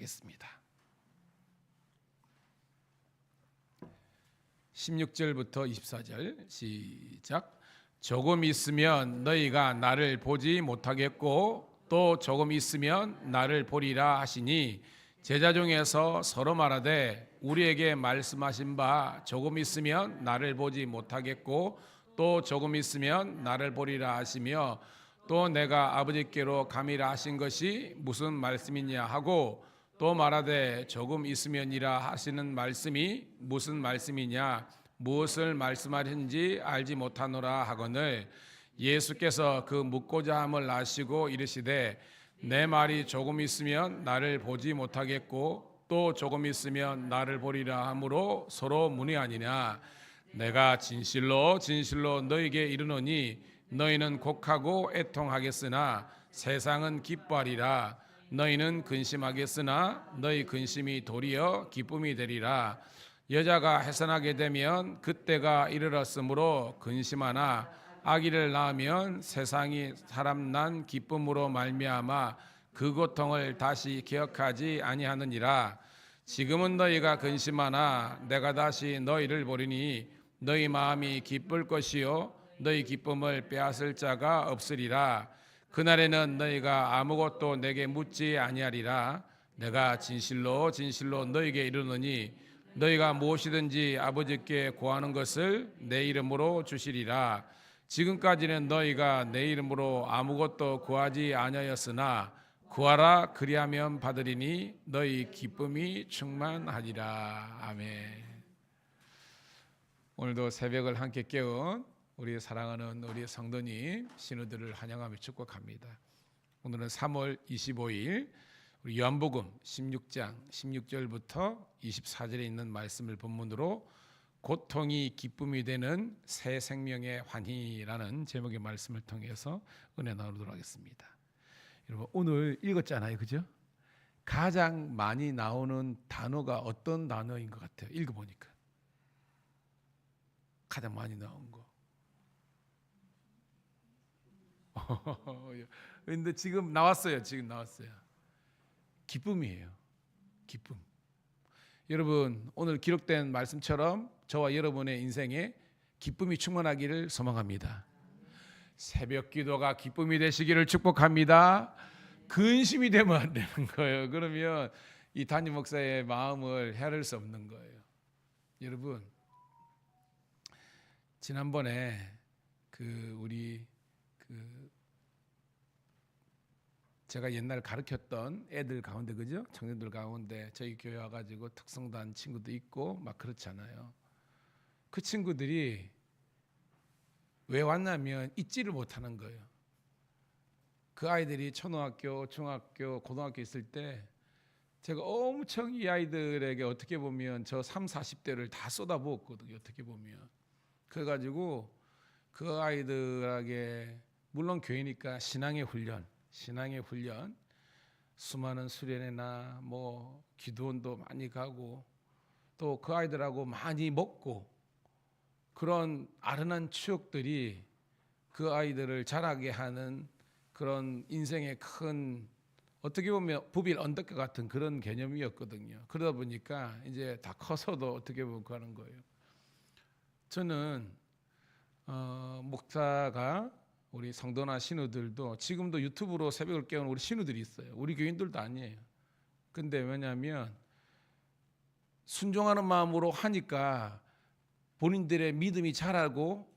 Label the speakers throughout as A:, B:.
A: 하겠습니다. 16절부터 24절 시작. 조금 있으면 너희가 나를 보지 못하겠고 또 조금 있으면 나를 보리라 하시니 제자 중에서 서로 말하되 우리에게 말씀하신 바 조금 있으면 나를 보지 못하겠고 또 조금 있으면 나를 보리라 하시며 또 내가 아버지께로 감이라 하신 것이 무슨 말씀이냐 하고 또 말하되 조금 있으면이라 하시는 말씀이 무슨 말씀이냐 무엇을 말씀하시는지 알지 못하노라 하거늘 예수께서 그 묻고자 함을 아시고 이르시되 내 말이 조금 있으면 나를 보지 못하겠고 또 조금 있으면 나를 보리라 하므로 서로 문의하니냐. 내가 진실로 진실로 너희에게 이르노니 너희는 곡하고 애통하겠으나 세상은 기뻐하리라. 너희는 근심하겠으나 너희 근심이 도리어 기쁨이 되리라. 여자가 해산하게 되면 그때가 이르렀으므로 근심하나 아기를 낳으면 세상이 사람 난 기쁨으로 말미암아 그 고통을 다시 기억하지 아니하느니라. 지금은 너희가 근심하나 내가 다시 너희를 보리니 너희 마음이 기쁠 것이요 너희 기쁨을 빼앗을 자가 없으리라. 그날에는 너희가 아무것도 내게 묻지 아니하리라. 내가 진실로 진실로 너희에게 이르노니 너희가 무엇이든지 아버지께 구하는 것을 내 이름으로 주시리라. 지금까지는 너희가 내 이름으로 아무것도 구하지 아니하였으나 구하라 그리하면 받으리니 너희 기쁨이 충만하리라. 아멘. 오늘도 새벽을 함께 깨운 우리 사랑하는 우리 성도님 신우들을 환영하며 축복합니다. 오늘은 3월 25일 우리 요한복음 16장 16절부터 24절에 있는 말씀을 본문으로 고통이 기쁨이 되는 새 생명의 환희라는 제목의 말씀을 통해서 은혜 나누도록 하겠습니다. 여러분 오늘 읽었잖아요, 그죠? 가장 많이 나오는 단어가 어떤 단어인 것 같아요? 읽어보니까 가장 많이 나온 거. 근데 지금 나왔어요. 기쁨이에요. 기쁨. 여러분 오늘 기록된 말씀처럼 저와 여러분의 인생에 기쁨이 충만하기를 소망합니다. 새벽 기도가 기쁨이 되시기를 축복합니다. 근심이 되면 안 되는 거예요. 그러면 이 담임 목사의 마음을 헤아릴 수 없는 거예요. 여러분 지난번에 제가 옛날 가르쳤던 애들 가운데 그죠? 청년들 가운데 저희 교회 와가지고 특성단 친구도 있고 막 그렇잖아요. 그 친구들이 왜 왔냐면 잊지를 못하는 거예요. 그 아이들이 초등학교, 중학교, 고등학교 있을 때 제가 엄청 이 아이들에게 어떻게 보면 저 30, 40대를 다 쏟아부었거든요. 어떻게 보면. 그래가지고 그 아이들에게 물론 교회니까 신앙의 훈련, 수많은 수련회나 뭐 기도원도 많이 가고 또 그 아이들하고 많이 먹고 그런 아련한 추억들이 그 아이들을 자라게 하는 그런 인생의 큰 어떻게 보면 부빌 언덕과 같은 그런 개념이었거든요. 그러다 보니까 이제 다 커서도 어떻게 보면 그러는 거예요. 저는 목사가 우리 성도나 신우들도 지금도 유튜브로 새벽을 깨우는 우리 신우들이 있어요. 우리 교인들도 아니에요. 근데 왜냐하면 순종하는 마음으로 하니까 본인들의 믿음이 자라고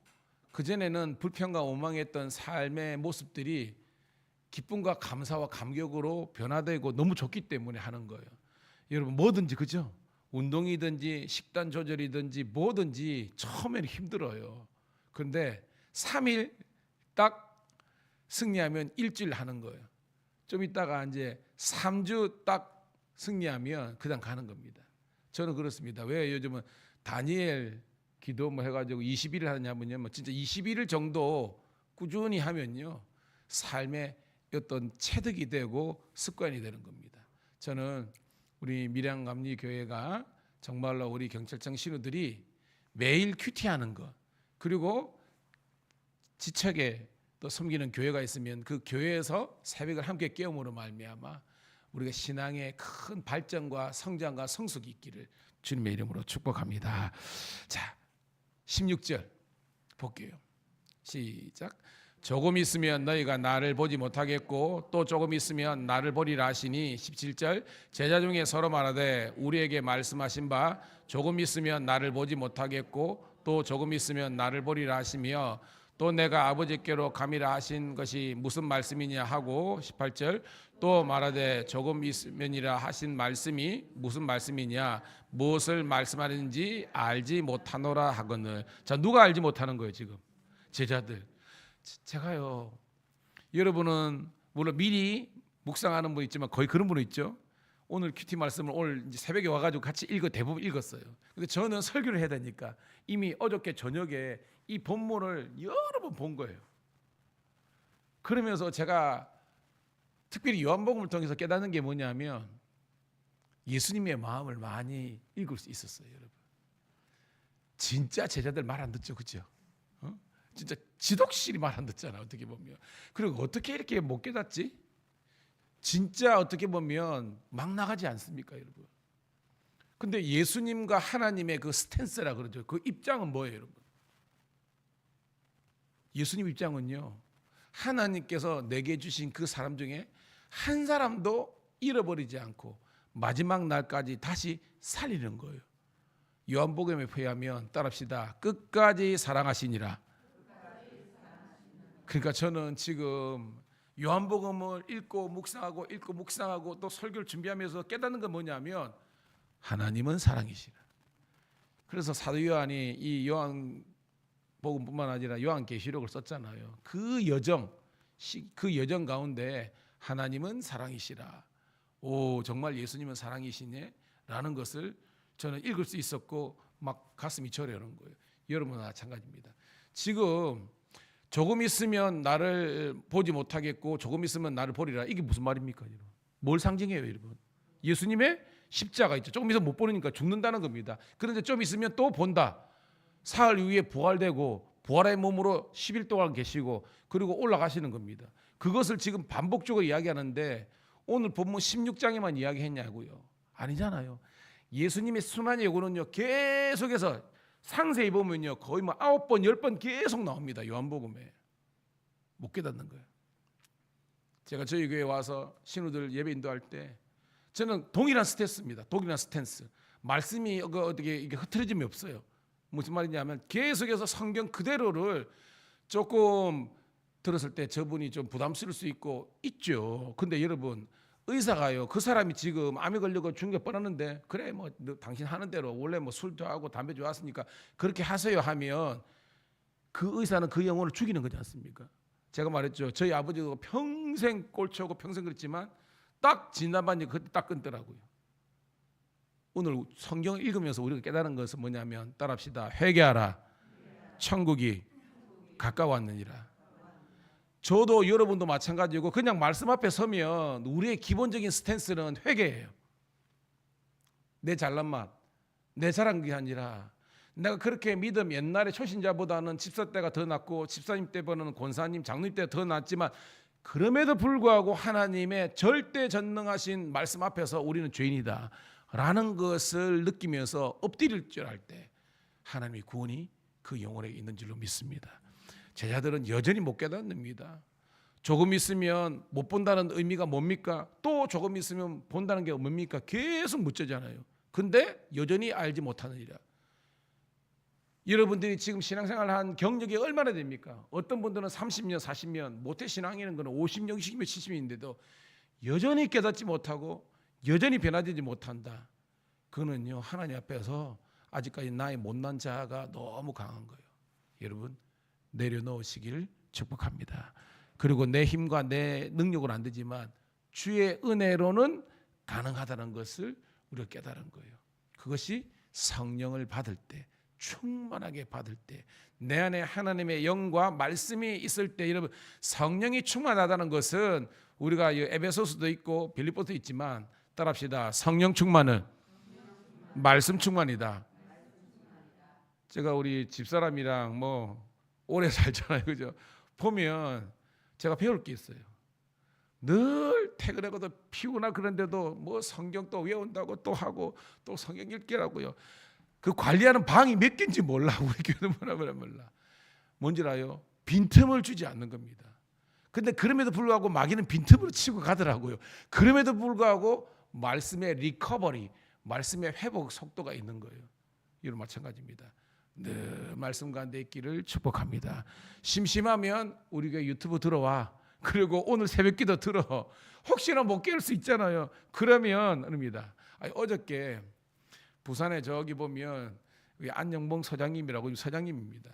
A: 그전에는 불평과 원망했던 삶의 모습들이 기쁨과 감사와 감격으로 변화되고 너무 좋기 때문에 하는 거예요. 여러분 뭐든지 그죠? 운동이든지 식단 조절이든지 뭐든지 처음에는 힘들어요. 그런데 3일 딱 승리하면 일주일 하는 거예요. 좀 있다가 이제 3주 딱 승리하면 그냥 가는 겁니다. 저는 그렇습니다. 왜 요즘은 다니엘 기도 뭐 해가지고 20일을 하냐면요, 뭐 진짜 21일 정도 꾸준히 하면요 삶의 어떤 체득이 되고 습관이 되는 겁니다. 저는 우리 밀양감리교회가 정말로 우리 경찰청 신우들이 매일 큐티하는 것 그리고 지척에 또 섬기는 교회가 있으면 그 교회에서 새벽을 함께 깨움으로 말미암아 우리가 신앙의 큰 발전과 성장과 성숙이 있기를 주님의 이름으로 축복합니다. 자, 16절 볼게요. 시작. 조금 있으면 너희가 나를 보지 못하겠고 또 조금 있으면 나를 보리라 하시니 17절. 제자 중에 서로 말하되 우리에게 말씀하신 바 조금 있으면 나를 보지 못하겠고 또 조금 있으면 나를 보리라 하시며 또 내가 아버지께로 감이라 하신 것이 무슨 말씀이냐 하고 18절. 또 말하되 조금 있으면이라 하신 말씀이 무슨 말씀이냐 무엇을 말씀하는지 알지 못하노라 하거늘. 자, 누가 알지 못하는 거예요 지금? 제자들. 제가요, 여러분은 물론 미리 묵상하는 분 있지만 거의 그런 분은 있죠. 오늘 큐티 말씀을 오늘 이제 새벽에 와가지고 같이 대부분 읽었어요. 근데 저는 설교를 해야 되니까 이미 어저께 저녁에 이 본문을 여러 번 본 거예요. 그러면서 제가 특별히 요한복음을 통해서 깨닫는 게 뭐냐면 예수님의 마음을 많이 읽을 수 있었어요, 여러분. 진짜 제자들 말 안 듣죠, 그죠? 진짜 지독실이 말 안 듣잖아, 어떻게 보면. 그리고 어떻게 이렇게 못 깨닫지? 진짜 어떻게 보면 막 나가지 않습니까, 여러분? 근데 예수님과 하나님의 그 스탠스라 그러죠. 그 입장은 뭐예요, 여러분? 예수님 입장은요, 하나님께서 내게 주신 그 사람 중에 한 사람도 잃어버리지 않고 마지막 날까지 다시 살리는 거예요. 요한복음에 표현하면 따라합시다. 끝까지 사랑하시니라. 그러니까 저는 지금 요한복음을 읽고 묵상하고 또 설교를 준비하면서 깨닫는 건 뭐냐면 하나님은 사랑이시라. 그래서 사도 요한이 이 요한복음뿐만 아니라 요한계시록을 썼잖아요. 그 여정 가운데 하나님은 사랑이시라. 오, 정말 예수님은 사랑이시네 라는 것을 저는 읽을 수 있었고 막 가슴이 저려오는 거예요. 여러분은 마찬가지입니다. 지금 조금 있으면 나를 보지 못하겠고 조금 있으면 나를 보리라. 이게 무슨 말입니까, 여러분? 뭘 상징해요, 여러분? 예수님의 십자가 있죠. 조금 있으면 못 보니까 죽는다는 겁니다. 그런데 좀 있으면 또 본다. 사흘 이후에 부활되고 부활의 몸으로 10일 동안 계시고 그리고 올라가시는 겁니다. 그것을 지금 반복적으로 이야기하는데 오늘 본문 16장에만 이야기했냐고요? 아니잖아요. 예수님의 수많은 예고는요 계속해서 상세히 보면요 거의 뭐 9번 10번 계속 나옵니다. 요한복음에. 못 깨닫는 거예요. 제가 저희 교회에 와서 신우들 예배 인도할 때 저는 동일한 스탠스입니다. 동일한 스탠스. 말씀이 어떻게 이게 흐트러짐이 없어요. 무슨 말이냐면 계속해서 성경 그대로를 조금 들었을 때 저분이 좀 부담스러울 수 있죠. 근데 여러분 의사가요 그 사람이 지금 암에 걸리고 죽는 게 뻔하는데 그래 뭐 당신 하는 대로 원래 뭐 술도 하고 담배 좋아하으니까 그렇게 하세요 하면 그 의사는 그 영혼을 죽이는 거지 않습니까? 제가 말했죠. 저희 아버지도 평생 꼴초고 평생 그랬지만 딱 진단받니 그때 딱 끊더라고요. 오늘 성경 읽으면서 우리가 깨달은 것은 뭐냐면 따라합시다. 회개하라. 천국이 가까웠느니라. 저도 여러분도 마찬가지고 그냥 말씀 앞에 서면 우리의 기본적인 스탠스는 회개예요. 내 잘난 맛, 내 자랑이 아니라 내가 그렇게 믿음 옛날에 초신자보다는 집사 때가 더 낫고 집사님 때보다는 권사님, 장로님 때가 더 낫지만 그럼에도 불구하고 하나님의 절대 전능하신 말씀 앞에서 우리는 죄인이다 라는 것을 느끼면서 엎드릴 줄 알 때 하나님의 구원이 그 영혼에 있는 줄로 믿습니다. 제자들은 여전히 못 깨닫습니다. 조금 있으면 못 본다는 의미가 뭡니까? 또 조금 있으면 본다는 게 뭡니까? 계속 묻잖아요. 근데 여전히 알지 못하느니라. 여러분들이 지금 신앙생활 한 경력이 얼마나 됩니까? 어떤 분들은 30년, 40년, 못해 신앙이라는 거는 50년, 60년, 70년인데도 여전히 깨닫지 못하고 여전히 변화되지 못한다. 그거는요 하나님 앞에서 아직까지 나의 못난 자아가 너무 강한 거예요. 여러분 내려놓으시길 축복합니다. 그리고 내 힘과 내 능력은 안 되지만 주의 은혜로는 가능하다는 것을 우리가 깨달은 거예요. 그것이 성령을 받을 때, 충만하게 받을 때, 내 안에 하나님의 영과 말씀이 있을 때, 여러분 성령이 충만하다는 것은 우리가 에베소서도 있고 빌립보도 있지만 따라합시다. 성령 충만은 말씀 충만이다. 제가 우리 집사람이랑 뭐 오래 살잖아요, 그죠? 보면 제가 배울 게 있어요. 늘 퇴근하고도 피곤하고 그런데도 뭐 성경 또 외운다고 또 하고 또 성경 읽기라고요. 그 관리하는 방이 몇 개인지 몰라. 우리 교회는 몰라. 뭔지 알아요? 빈틈을 주지 않는 겁니다. 근데 그럼에도 불구하고 마귀는 빈틈으로 치고 가더라고요. 그럼에도 불구하고 말씀의 리커버리, 말씀의 회복 속도가 있는 거예요. 이런 마찬가지입니다. 늘 말씀 가운데 있기를 축복합니다. 심심하면 우리 교회 유튜브 들어와. 그리고 오늘 새벽기도 들어. 혹시나 못 깨울 수 있잖아요. 그러면 합니다. 어저께 부산에 저기 보면 안영봉 서장님이라고 서장님입니다.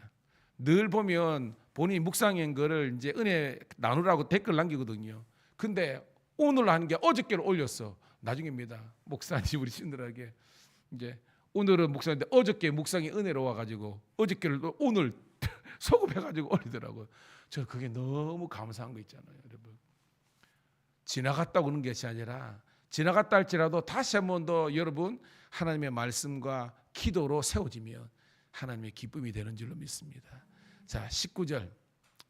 A: 늘 보면 본인이 묵상한 거를 이제 은혜 나누라고 댓글 남기거든요. 근데 오늘 한 게 어저께를 올렸어. 나중입니다. 목사님 우리 신들에게 이제 오늘은 묵상인데 어저께 묵상이 은혜로 와가지고 어저께를 오늘 소급해가지고 올리더라고요. 저 그게 너무 감사한 거 있잖아요, 여러분. 지나갔다고 그런 것이 아니라 지나갔다 할지라도 다시 한 번 더 여러분 하나님의 말씀과 기도로 세워지면 하나님의 기쁨이 되는 줄로 믿습니다. 자, 19절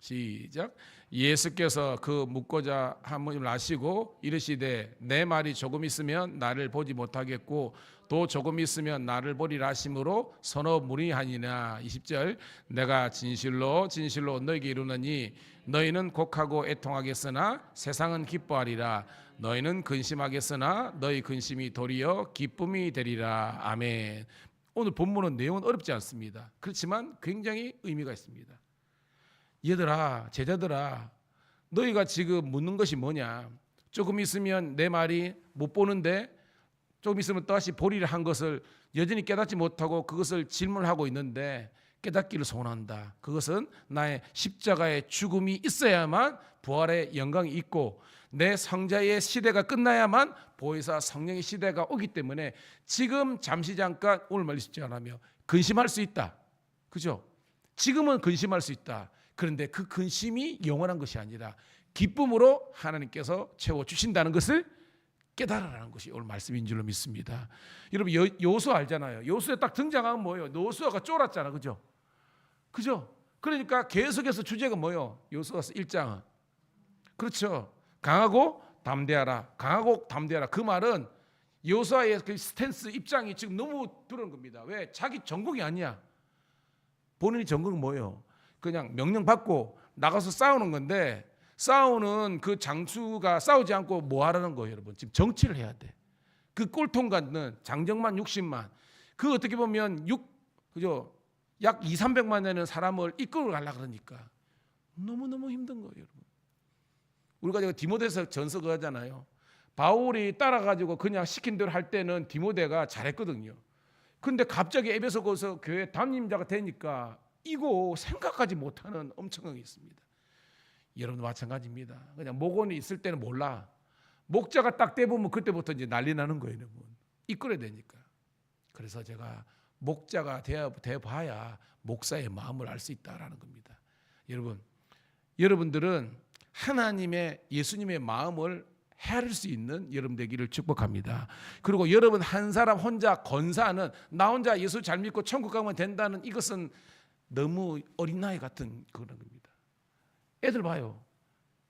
A: 시작. 예수께서 그 묻고자 함을 아시고 이르시되 내 말이 조금 있으면 나를 보지 못하겠고 또 조금 있으면 나를 보리라 하심으로 서너 무리하니라. 20절 내가 진실로 진실로 너희에게 이르노니 너희는 곡하고 애통하겠으나 세상은 기뻐하리라. 너희는 근심하겠으나 너희 근심이 도리어 기쁨이 되리라. 아멘. 오늘 본문은 내용은 어렵지 않습니다. 그렇지만 굉장히 의미가 있습니다. 얘들아, 제자들아, 너희가 지금 묻는 것이 뭐냐? 조금 있으면 내 말이 못 보는데 조금 있으면 다시 보리라 한 것을 여전히 깨닫지 못하고 그것을 질문하고 있는데 깨닫기를 소원한다. 그것은 나의 십자가의 죽음이 있어야만 부활의 영광이 있고 내 성자의 시대가 끝나야만 보혜사 성령의 시대가 오기 때문에 지금 잠시 잠깐 오늘 말씀 듣지 않으며 근심할 수 있다. 그죠? 지금은 근심할 수 있다. 그런데 그 근심이 영원한 것이 아니라 기쁨으로 하나님께서 채워주신다는 것을 깨달으라는 것이 오늘 말씀인 줄로 믿습니다. 여러분 여호수아 알잖아요. 여호수아 딱 등장하면 뭐예요? 여호수아가 쫄았잖아. 그죠? 그죠? 그러니까 계속해서 주제가 뭐예요? 여호수아서 1장은. 그렇죠. 강하고 담대하라. 강하고 담대하라. 그 말은 여호수아의 그 스탠스 입장이 지금 너무 드러난 겁니다. 왜? 자기 전공이 아니야. 본인이 전공은 뭐예요? 그냥 명령 받고 나가서 싸우는 건데 싸우는 그 장수가 싸우지 않고 뭐 하라는 거예요, 여러분? 지금 정치를 해야 돼. 그 꼴통 같은 장정만 60만. 그 어떻게 보면 그죠? 약 200~300만 되는 사람을 이끌어 가려고 그러니까 너무너무 힘든 거예요, 여러분. 우리가 디모데서 전서 그러잖아요. 바울이 따라가지고 그냥 시킨 대로 할 때는 디모데가 잘했거든요. 근데 갑자기 에베소 거기서 교회 담임자가 되니까 이거 생각하지 못하는 엄청난 게 있습니다. 여러분도 마찬가지입니다. 그냥 목원이 있을 때는 몰라. 목자가 딱 떼보면 그때부터 이제 난리 나는 거예요, 여러분. 이끌어야 되니까. 그래서 제가 목자가 되어봐야 목사의 마음을 알 수 있다라는 겁니다. 여러분들은 하나님의 예수님의 마음을 헤아릴 수 있는 여러분 되기를 축복합니다. 그리고 여러분 한 사람 혼자 건사하는 나 혼자 예수 잘 믿고 천국 가면 된다는 이것은 너무 어린 나이 같은 그런 겁니다. 애들 봐요.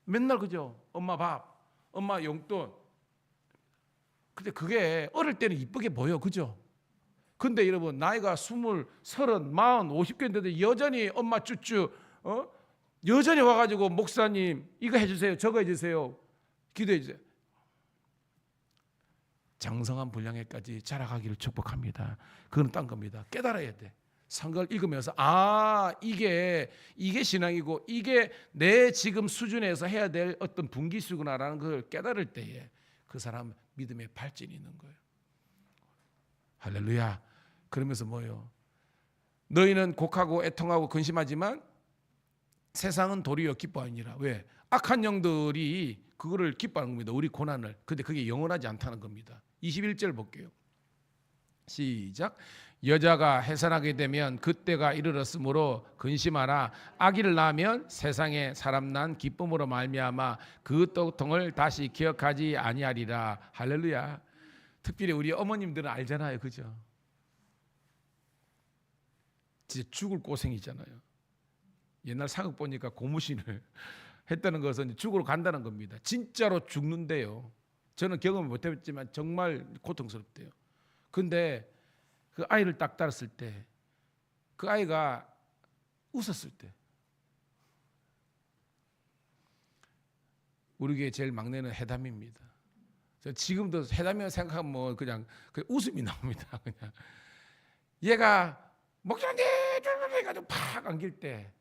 A: 맨날 그죠? 엄마 밥, 엄마 용돈. 근데 그게 어릴 때는 이쁘게 보여, 그죠? 근데 여러분 나이가 20, 30, 40, 50개인데도 여전히 엄마 쭈쭈, 여전히 와가지고 목사님 이거 해주세요, 저거 해주세요, 기도해주세요. 장성한 분량에까지 자라가기를 축복합니다. 그건 딴 겁니다. 깨달아야 돼. 성경을 읽으면서 이게 신앙이고 이게 내 지금 수준에서 해야 될 어떤 분기수구나라는 걸 깨달을 때에 그 사람 믿음의 발전이 있는 거예요. 할렐루야. 그러면서 뭐예요? 너희는 곡하고 애통하고 근심하지만 세상은 도리어 기뻐하니라. 왜? 악한 영들이 그거를 기뻐하는 겁니다. 우리 고난을. 근데 그게 영원하지 않다는 겁니다. 21절 볼게요. 시작. 여자가 해산하게 되면 그때가 이르렀으므로 근심하라. 아기를 낳으면 세상에 사람 난 기쁨으로 말미암아 그 고통을 다시 기억하지 아니하리라. 할렐루야. 특별히 우리 어머님들은 알잖아요, 그죠? 진짜 죽을 고생이잖아요. 옛날 사극 보니까 고무신을 했다는 것은 죽으러 간다는 겁니다. 진짜로 죽는데요. 저는 경험을 못했지만 정말 고통스럽대요. 근데 그 아이를 딱 따랐을 때, 그 아이가 웃었을 때, 우리 교회 제일 막내는 해담입니다. 지금도 해담이라고 생각하면 뭐 그냥 웃음이 나옵니다. 그냥 얘가 목사님 해가지고 팍 안길 때,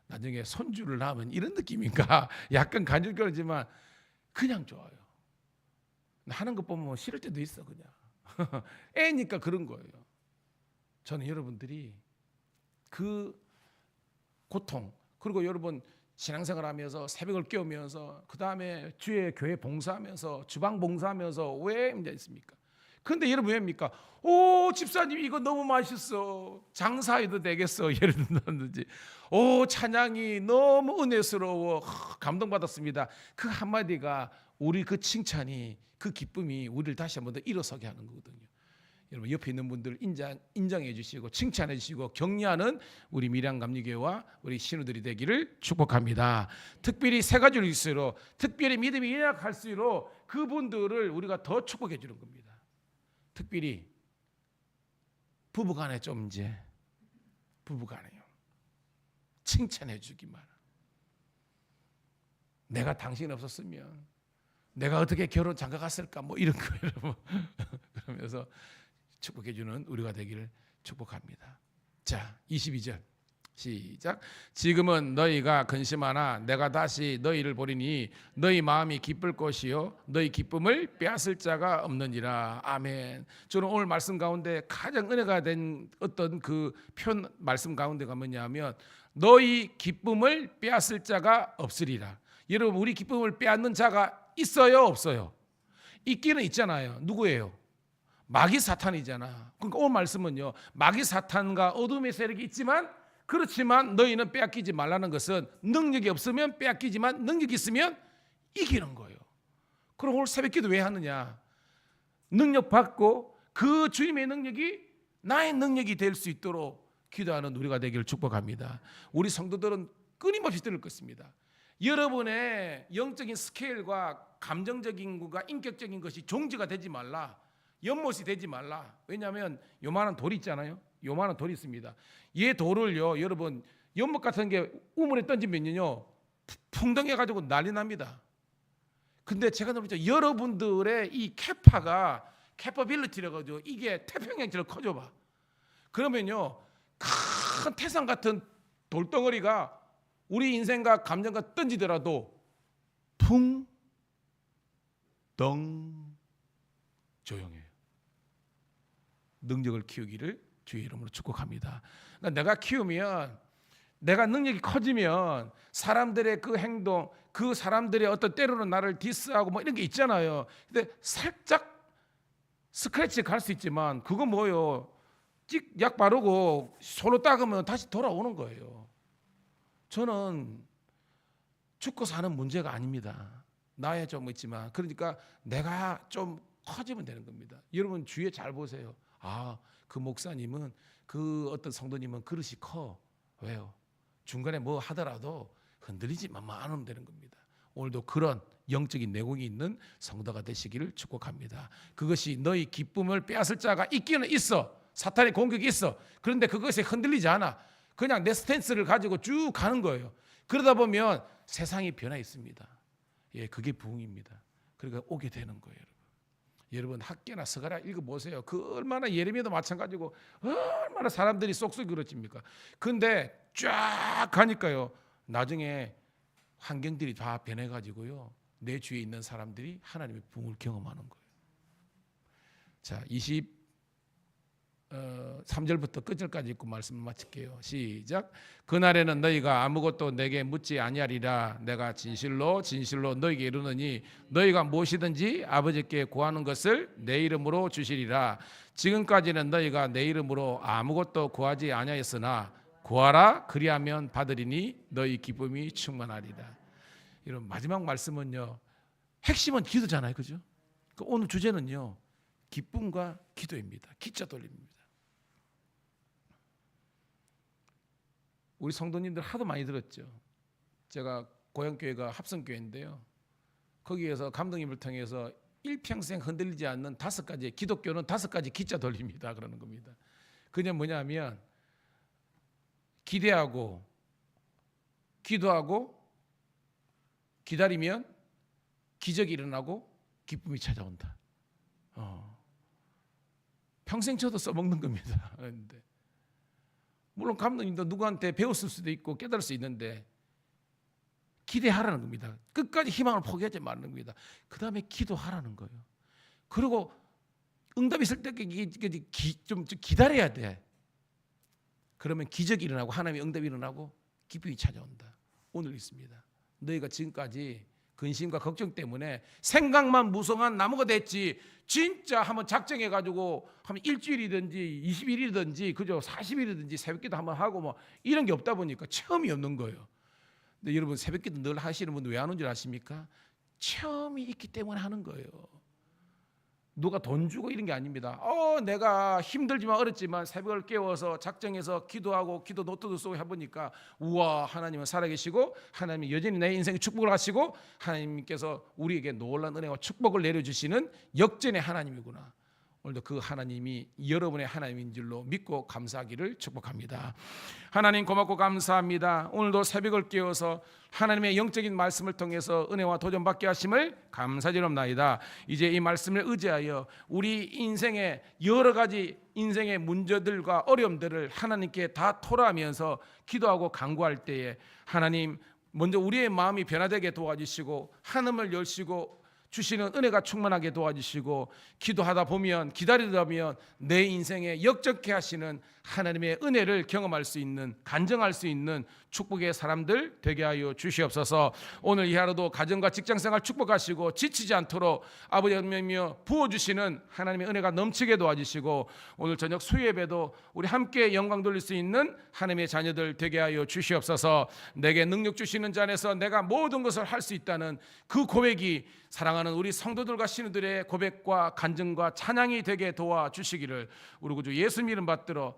A: 나중에 손주를 낳으면 이런 느낌인가? 약간 간질거리지만 그냥 좋아요. 하는 것 보면 싫을 때도 있어 그냥. 애니까 그런 거예요. 저는 여러분들이 그 고통, 그리고 여러분 신앙생활하면서 새벽을 깨우면서 그 다음에 주의 교회 봉사하면서 주방 봉사하면서 왜 문제 있습니까? 그런데 여러분 왜입니까? 오 집사님 이거 너무 맛있어, 장사해도 되겠어, 예를 든다든지, 오 찬양이 너무 은혜스러워, 감동받았습니다. 그 한마디가, 우리 그 칭찬이, 그 기쁨이 우리를 다시 한번 더 일어서게 하는 거거든요. 여러분 옆에 있는 분들 인정해 주시고 칭찬해 주시고 격려하는 우리 밀양감리교회와 우리 신우들이 되기를 축복합니다. 특별히 세 가지로 있을수록, 특별히 믿음이 연약할수록 그분들을 우리가 더 축복해 주는 겁니다. 특별히 부부간에 좀 이제 부부간에요. 칭찬해 주기만. 내가 당신 없었으면 내가 어떻게 결혼 장가 갔을까, 뭐 이런 거 여러분. 그러면서 축복해 주는 우리가 되기를 축복합니다. 자, 22절 시작. 지금은 너희가 근심하나 내가 다시 너희를 보리니 너희 마음이 기쁠 것이요 너희 기쁨을 빼앗을 자가 없느니라. 아멘. 저는 오늘 말씀 가운데 가장 은혜가 된 어떤 그 표현 말씀 가운데가 뭐냐면, 너희 기쁨을 빼앗을 자가 없으리라. 여러분 우리 기쁨을 빼앗는 자가 있어요 없어요? 있기는 있잖아요. 누구예요? 마귀 사탄이잖아. 그러니까 오늘 말씀은요, 마귀 사탄과 어둠의 세력이 있지만, 그렇지만 너희는 빼앗기지 말라는 것은 능력이 없으면 빼앗기지만 능력이 있으면 이기는 거예요. 그럼 오늘 새벽기도 왜 하느냐? 능력 받고 그 주님의 능력이 나의 능력이 될 수 있도록 기도하는 우리가 되기를 축복합니다. 우리 성도들은 끊임없이 들을 것입니다. 여러분의 영적인 스케일과 감정적인 것과 인격적인 것이 종지가 되지 말라, 연못이 되지 말라. 왜냐하면 요만한 돌이 있잖아요. 요만한 돌이 있습니다. 이 돌을요, 여러분 연못 같은 게 우물에 던지면요 풍덩해가지고 난리 납니다. 근데 제가 보니까 여러분들의 이 캐퍼빌리티라고 하죠. 이게 태평양처럼 커져봐. 그러면요 큰 태산 같은 돌덩어리가 우리 인생과 감정과 던지더라도 퉁 덩 조용해요. 능력을 키우기를 주의 이름으로 축복합니다. 그러니까 내가 키우면, 내가 능력이 커지면 사람들의 그 행동, 그 사람들의 어떤 때로는 나를 디스하고 뭐 이런 게 있잖아요. 근데 살짝 스크래치 갈 수 있지만 그거 뭐예요? 약 바르고 손으로 닦으면 다시 돌아오는 거예요. 저는 죽고 사는 문제가 아닙니다. 나야 좀 있지만, 그러니까 내가 좀 커지면 되는 겁니다. 여러분 주위에 잘 보세요. 그 목사님은, 그 어떤 성도님은 그릇이 커. 왜요? 중간에 뭐 하더라도 흔들리지만 안 하면 되는 겁니다. 오늘도 그런 영적인 내공이 있는 성도가 되시기를 축복합니다. 그것이 너희 기쁨을 빼앗을 자가 있기는 있어. 사탄의 공격이 있어. 그런데 그것에 흔들리지 않아. 그냥 내 스탠스를 가지고 쭉 가는 거예요. 그러다 보면 세상이 변화 있습니다. 예, 그게 부흥입니다. 그러니까 오게 되는 거예요. 여러분 학계나 서가라 읽어보세요. 그 얼마나, 예레미야도 마찬가지고 얼마나 사람들이 쏙쏙 그렇습니까? 근데 쫙 가니까요, 나중에 환경들이 다 변해가지고요, 내 주위에 있는 사람들이 하나님의 부흥을 경험하는 거예요. 자, 3절부터 끝절까지 읽고 말씀을 마칠게요. 시작. 그날에는 너희가 아무것도 내게 묻지 아니하리라. 내가 진실로 진실로 너희에게 이르노니 너희가 무엇이든지 아버지께 구하는 것을 내 이름으로 주시리라. 지금까지는 너희가 내 이름으로 아무것도 구하지 아니하였으나 구하라, 그리하면 받으리니 너희 기쁨이 충만하리라. 이런 마지막 말씀은요, 핵심은 기도잖아요, 그죠? 오늘 주제는요, 기쁨과 기도입니다. 기자 돌립니다. 우리 성도님들 하도 많이 들었죠. 제가 고향교회가 합성교회인데요, 거기에서 감독님을 통해서 일평생 흔들리지 않는 5가지, 기독교는 5가지 기자 돌립니다 그러는 겁니다. 그냥 뭐냐면 기대하고 기도하고 기다리면 기적이 일어나고 기쁨이 찾아온다. 평생 저도 써먹는 겁니다. 그런데 물론 감독님도 누구한테 배웠을 수도 있고 깨달을 수 있는데 기대하라는 겁니다. 끝까지 희망을 포기하지 말는 겁니다. 그 다음에 기도하라는 거예요. 그리고 응답이 있을 때까지 좀 기다려야 돼. 그러면 기적이 일어나고 하나님의 응답이 일어나고 기쁨이 찾아온다. 오늘 있습니다. 너희가 지금까지 근심과 걱정 때문에 생각만 무성한 나무가 됐지, 진짜 한번 작정해가지고 하면 일주일이든지 20일이든지 그저 40일이든지 새벽기도 한번 하고 뭐 이런 게 없다 보니까 체험이 없는 거예요. 근데 여러분 새벽기도 늘 하시는 분 왜 안 온 줄 아십니까? 체험이 있기 때문에 하는 거예요. 누가 돈 주고 이런 게 아닙니다. 내가 힘들지만 어렵지만 새벽을 깨워서 작정해서 기도하고 기도 노트도 쓰고 해보니까 우와, 하나님은 살아계시고 하나님이 여전히 내 인생에 축복을 하시고 하나님께서 우리에게 놀라운 은혜와 축복을 내려주시는 역전의 하나님이구나. 오늘도 그 하나님이 여러분의 하나님인 줄로 믿고 감사하기를 축복합니다. 하나님 고맙고 감사합니다. 오늘도 새벽을 깨워서 하나님의 영적인 말씀을 통해서 은혜와 도전받게 하심을 감사드립니다. 이제 이 말씀을 의지하여 우리 인생의 여러 가지 인생의 문제들과 어려움들을 하나님께 다 토로하면서 기도하고 간구할 때에 하나님 먼저 우리의 마음이 변화되게 도와주시고 하늘을 열시고 주시는 은혜가 충만하게 도와주시고 기도하다 보면 기다리다 보면 내 인생에 역적케 하시는 하나님의 은혜를 경험할 수 있는, 간증할 수 있는 축복의 사람들 되게 하여 주시옵소서. 오늘 이 하루도 가정과 직장생활 축복하시고 지치지 않도록 아버지 하나님이여 부어주시는 하나님의 은혜가 넘치게 도와주시고 오늘 저녁 수예배도 우리 함께 영광 돌릴 수 있는 하나님의 자녀들 되게 하여 주시옵소서. 내게 능력 주시는 자 안에서 내가 모든 것을 할 수 있다는 그 고백이 사랑하는 우리 성도들과 신우들의 고백과 간증과 찬양이 되게 도와주시기를 우리 구주 예수님 이름 받들어